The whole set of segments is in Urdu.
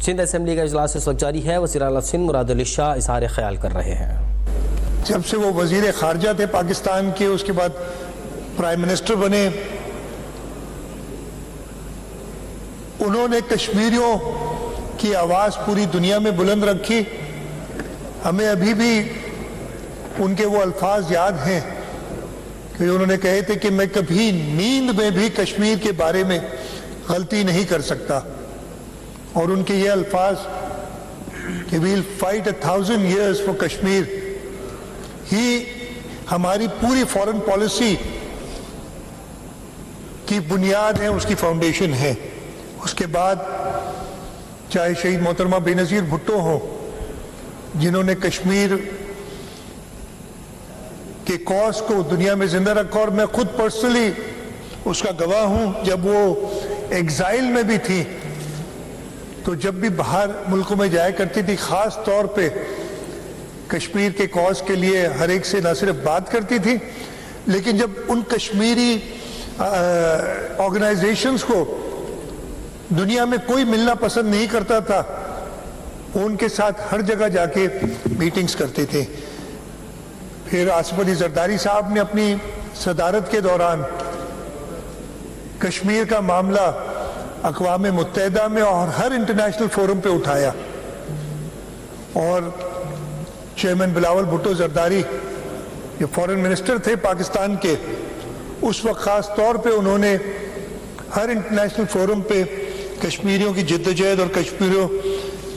سندھ اسمبلی کا اجلاس اس وقت جاری ہے. وزیر اعلیٰ سندھ مراد علی شاہ اظہار خیال کر رہے ہیں. جب سے وہ وزیر خارجہ تھے پاکستان کے، اس کے بعد پرائم منسٹر بنے، انہوں نے کشمیریوں کی آواز پوری دنیا میں بلند رکھی. ہمیں ابھی بھی ان کے وہ الفاظ یاد ہیں کہ انہوں نے کہے تھے کہ میں کبھی نیند میں بھی کشمیر کے بارے میں غلطی نہیں کر سکتا. اور ان کے یہ الفاظ کہ we'll fight 1000 years for Kashmir ہی ہماری پوری فورن پالیسی کی بنیاد ہے، اس کی فاؤنڈیشن ہے. اس کے بعد چاہے شہید محترمہ بے نظیر بھٹو ہوں، جنہوں نے کشمیر کے کاز کو دنیا میں زندہ رکھا، اور میں خود پرسنلی اس کا گواہ ہوں. جب وہ ایگزائل میں بھی تھی تو جب بھی باہر ملکوں میں جایا کرتی تھی، خاص طور پہ کشمیر کے کاز کے لیے ہر ایک سے نہ صرف بات کرتی تھی، لیکن جب ان کشمیری آرگنائزیشنز کو دنیا میں کوئی ملنا پسند نہیں کرتا تھا، وہ ان کے ساتھ ہر جگہ جا کے میٹنگز کرتے تھے. پھر آصف علی زرداری صاحب نے اپنی صدارت کے دوران کشمیر کا معاملہ اقوام متحدہ میں اور ہر انٹرنیشنل فورم پہ اٹھایا. اور چیئرمین بلاول بھٹو زرداری جو فورن منسٹر تھے پاکستان کے، اس وقت خاص طور پہ انہوں نے ہر انٹرنیشنل فورم پہ کشمیریوں کی جدوجہد اور کشمیریوں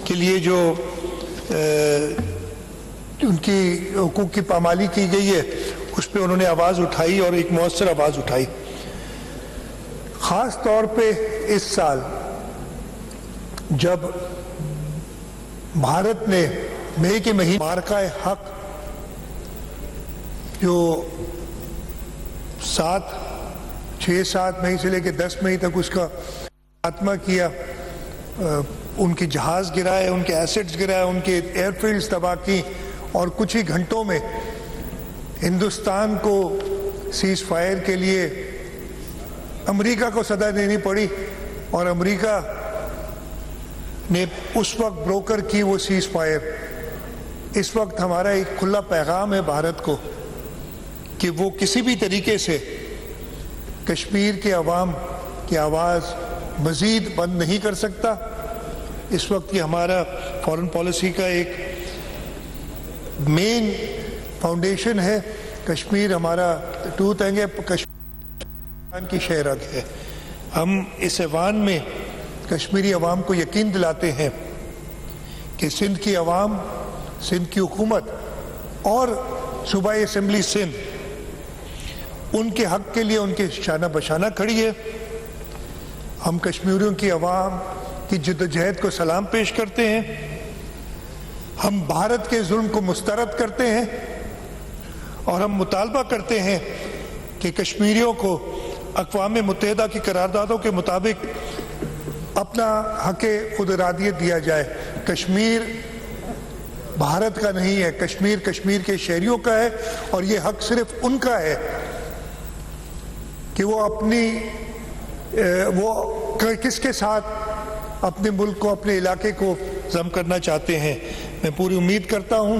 کے لیے جو ان کی حقوق کی پامالی کی گئی ہے، اس پہ انہوں نے آواز اٹھائی اور ایک مؤثر آواز اٹھائی. خاص طور پہ اس سال جب بھارت نے مئی کے مہینے مارکہ حق جو 7 مئی سے لے کے 10 مئی تک اس کا خاتمہ کیا، ان کے جہاز گرائے، ان کے ایسٹس گرائے، ان کے ایئر فیلڈز تباہ کی، اور کچھ ہی گھنٹوں میں ہندوستان کو سیز فائر کے لیے امریکہ کو صدا دینی پڑی، اور امریکہ نے اس وقت بروکر کی وہ سیز فائر. اس وقت ہمارا ایک کھلا پیغام ہے بھارت کو کہ وہ کسی بھی طریقے سے کشمیر کے عوام کی آواز مزید بند نہیں کر سکتا. اس وقت یہ ہمارا فورن پالیسی کا ایک مین فاؤنڈیشن ہے. کشمیر ہمارا ٹوتھ اینگ ہے، کشمیر کی شہ رگ ہے. ہم اس ایوان میں کشمیری عوام کو یقین دلاتے ہیں کہ سندھ کی عوام، سندھ کی حکومت اور صوبائی اسمبلی سندھ ان کے حق کے لیے ان کے شانہ بشانہ کھڑی ہے. ہم کشمیریوں کی عوام کی جدوجہد کو سلام پیش کرتے ہیں. ہم بھارت کے ظلم کو مسترد کرتے ہیں، اور ہم مطالبہ کرتے ہیں کہ کشمیریوں کو اقوام متحدہ کی قراردادوں کے مطابق اپنا حق خود ارادیت دیا جائے. کشمیر بھارت کا نہیں ہے، کشمیر کشمیر کے شہریوں کا ہے، اور یہ حق صرف ان کا ہے کہ وہ کس کے ساتھ اپنے ملک کو، اپنے علاقے کو ضم کرنا چاہتے ہیں. میں پوری امید کرتا ہوں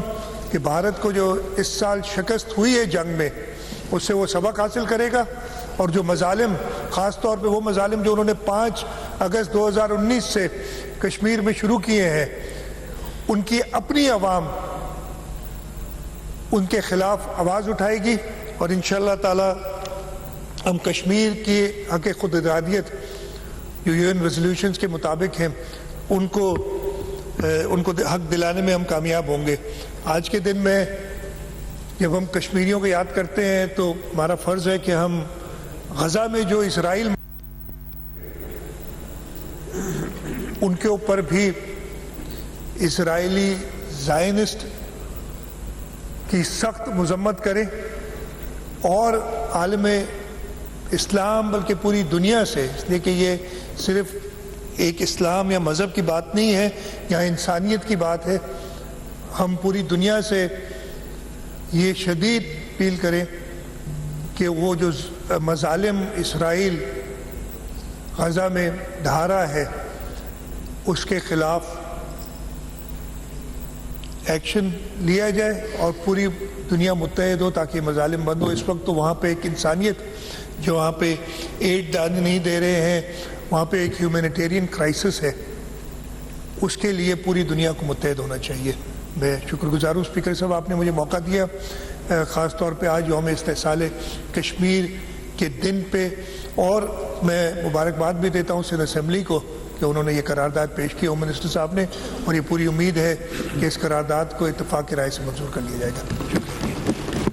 کہ بھارت کو جو اس سال شکست ہوئی ہے جنگ میں، اس سے وہ سبق حاصل کرے گا، اور جو مظالم، خاص طور پہ وہ مظالم جو انہوں نے 5 اگست 2019 سے کشمیر میں شروع کیے ہیں، ان کی اپنی عوام ان کے خلاف آواز اٹھائے گی. اور انشاءاللہ تعالی ہم کشمیر کی حق خود ارادیت جو UN ریزولوشنز کے مطابق ہیں، ان کو حق دلانے میں ہم کامیاب ہوں گے. آج کے دن میں جب ہم کشمیریوں کو یاد کرتے ہیں تو ہمارا فرض ہے کہ ہم غزہ میں جو اسرائیل ان کے اوپر بھی اسرائیلی زائنسٹ کی سخت مذمت کریں، اور عالم اسلام بلکہ پوری دنیا سے، اس لیے کہ یہ صرف ایک اسلام یا مذہب کی بات نہیں ہے، یہاں انسانیت کی بات ہے. ہم پوری دنیا سے یہ شدید اپیل کریں کہ وہ جو مظالم اسرائیل غزہ میں ڈھا رہا ہے، اس کے خلاف ایکشن لیا جائے اور پوری دنیا متحد ہو تاکہ مظالم بند ہو. اس وقت تو وہاں پہ ایک انسانیت جو وہاں پہ ایڈ نہیں دے رہے ہیں, وہاں پہ ایک ہیومینیٹیرین کرائسس ہے, اس کے لیے پوری دنیا کو متحد ہونا چاہیے. میں شکر گزار ہوں اسپیکر صاحب, آپ نے مجھے موقع دیا خاص طور پہ آج یوم استحصال کشمیر کے دن پہ, اور میں مبارکباد بھی دیتا ہوں سندھ اسمبلی کو کہ انہوں نے یہ قرارداد پیش کی ہوم منسٹر صاحب نے, اور یہ پوری امید ہے کہ اس قرارداد کو اتفاق کی رائے سے منظور کر لیا جائے گا. شکریہ.